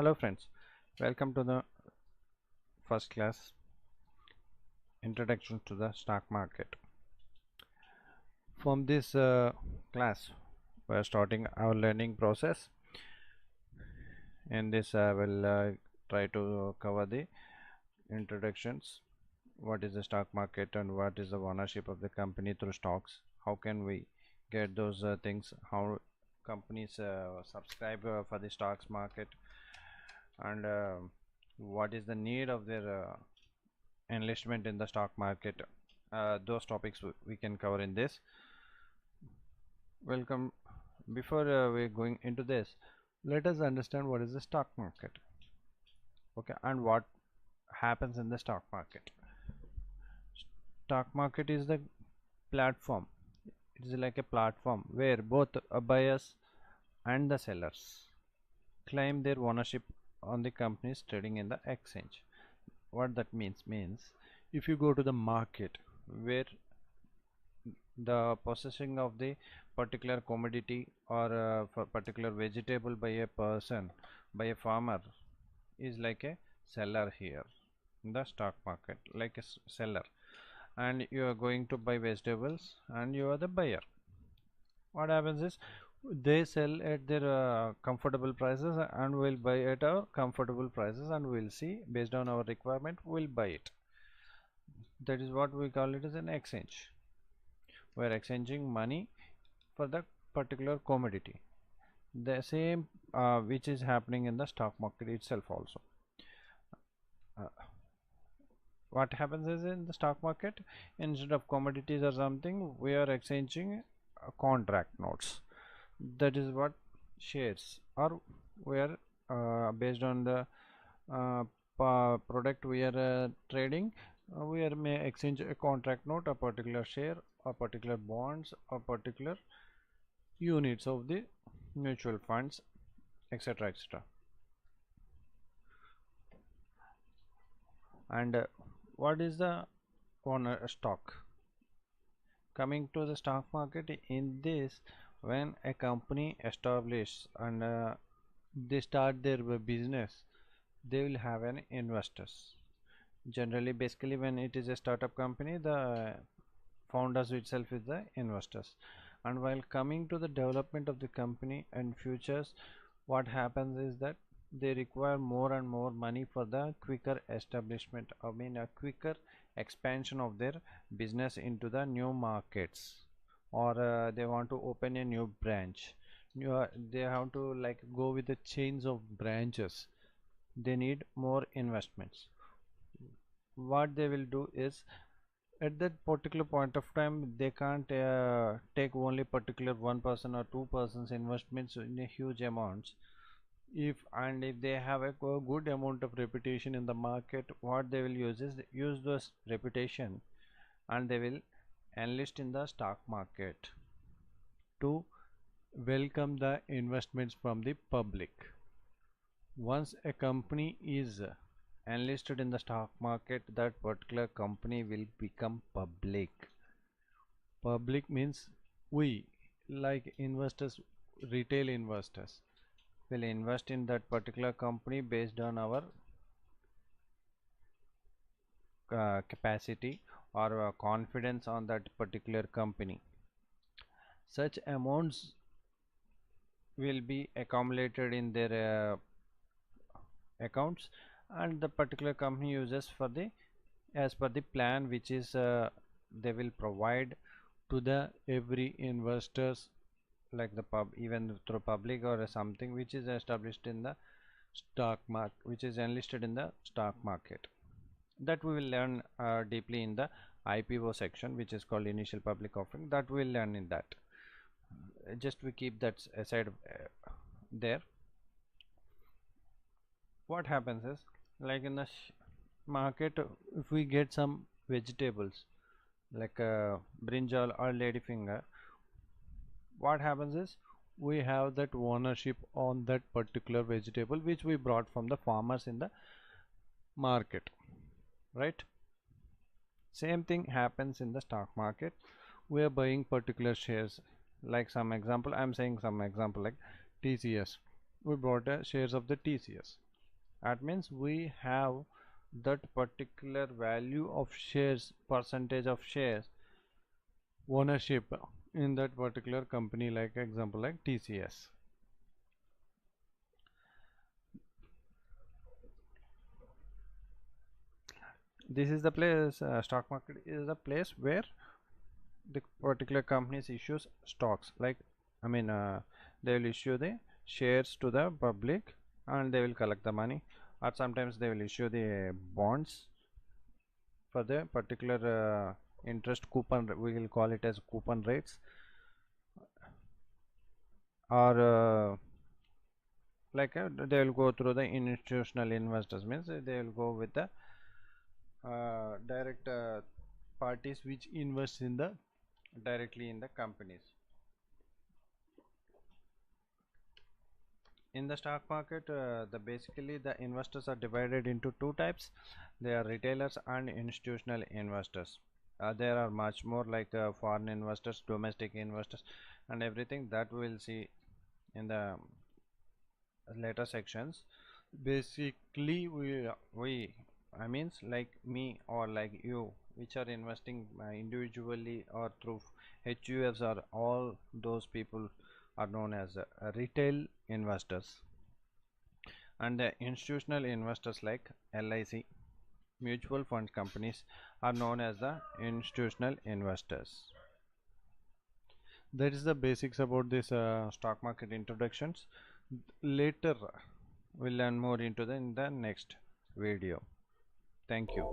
Hello friends, welcome to the first class introduction to the stock market. From this class we are starting our learning process. In this I will try to cover the introductions, what is the stock market and what is the ownership of the company through stocks, how can we get those things, how companies subscribe for the stocks market, and what is the need of their enlistment in the stock market. Those topics we can cover in this. Welcome. Before we're going into this, let us understand what is the stock market, okay, and what happens in the stock market. Stock market is the platform. It is like a platform where both buyers and the sellers claim their ownership on the companies trading in the exchange. What that means if you go to the market where the possessing of the particular commodity or for particular vegetable by a person, by a farmer, is like a seller here in the stock market, like a seller, and you are going to buy vegetables and you are the buyer. What happens is they sell at their comfortable prices and we'll buy at our comfortable prices, and we'll see based on our requirement we'll buy it. That is what we call it as an exchange. We are exchanging money for the particular commodity. The same which is happening in the stock market itself also. Uh, what happens is in the stock market, instead of commodities or something, we are exchanging contract notes. That is what shares, or we are based on the uh, product we are trading, we are may exchange a contract note, a particular share, a particular bonds, a particular units of the mutual funds, etc, etc. And what is the owner stock? Coming to the stock market, in this, when a company establishes and they start their business, they will have an investors. Generally, basically, when it is a startup company, the founders itself is the investors. And while coming to the development of the company and futures, what happens is that they require more and more money for the quicker establishment, I mean a quicker expansion of their business into the new markets, or they want to open a new branch. They have to like go with the chains of branches. They need more investments. What they will do is, at that particular point of time, they can't take only particular one person or two persons investments in a huge amounts. If they have a good amount of reputation in the market, what they will use is use those reputation, and they will enlist in the stock market to welcome the investments from the public. Once a company is enlisted in the stock market, that particular company will become public. Public means we, like investors, retail investors, will invest in that particular company based on our capacity or confidence on that particular company. Such amounts will be accumulated in their accounts, and the particular company uses for the as per the plan which is they will provide to the every investors, like the even through public or something which is established in the stock market, which is enlisted in the stock market. That we will learn deeply in the IPO section, which is called initial public offering. That we will learn in that. Just we keep that aside there. What happens is, like in the market, if we get some vegetables like brinjal or ladyfinger, what happens is we have that ownership on that particular vegetable which we brought from the farmers in the market, right? Same thing happens in the stock market. We are buying particular shares, like some example, I'm saying some example like TCS. We bought shares of the TCS. That means we have that particular value of shares, percentage of shares, ownership in that particular company, like example like TCS. This is the place, stock market is the place where the particular companies issues stocks, like they will issue the shares to the public and they will collect the money, or sometimes they will issue the bonds for the particular interest coupon, we will call it as coupon rates, or they will go through the institutional investors, means they will go with the direct parties which invest in the directly in the companies. In the stock market, the basically the investors are divided into two types. They are retailers and institutional investors. There are much more, like foreign investors, domestic investors, and everything that we will see in the later sections. Basically, we I means like me or like you, which are investing individually or through HUFs, or all those people are known as retail investors. And the institutional investors like LIC, mutual fund companies, are known as the institutional investors. That is the basics about this stock market introductions. Later we'll learn more into in the next video. Thank you.